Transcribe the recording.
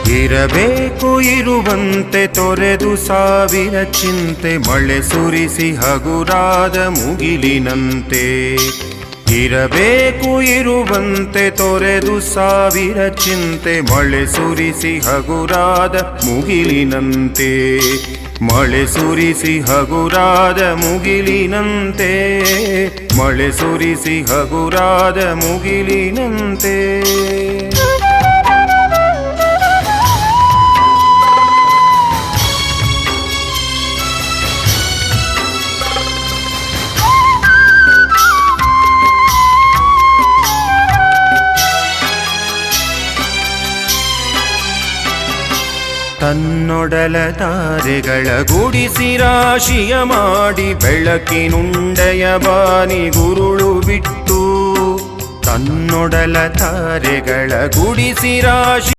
ಇರಬೇಕು ಇರುವಂತೆ ತೊರೆದು ಸಾವಿರ ಚಿಂತೆ ಮಳೆ ಸುರಿಸಿ ಹಗುರಾದ ಮುಗಿಲಿನಂತೆ. ಇರಬೇಕು ಇರುವಂತೆ ತೊರೆದು ಸಾವಿರ ಚಿಂತೆ ಮಳೆ ಸುರಿಸಿ ಹಗುರಾದ ಮುಗಿಲಿನಂತೆ. ಮಳೆ ಸುರಿಸಿ ಹಗುರಾದ ಮುಗಿಲಿನಂತೆ. ಮಳೆ ಸುರಿಸಿ ಹಗುರಾದ ಮುಗಿಲಿನಂತೆ. ತನ್ನೊಡಲ ತಾರೆಗಳ ಗುಡಿಸಿ ರಾಶಿಯ ಮಾಡಿ ಬೆಳಕಿನುಂಡೆಯ ಬಾನಿ ಗುರುಳು ಬಿಟ್ಟು. ತನ್ನೊಡಲ ತಾರೆಗಳ ಗುಡಿಸಿ ರಾಶಿ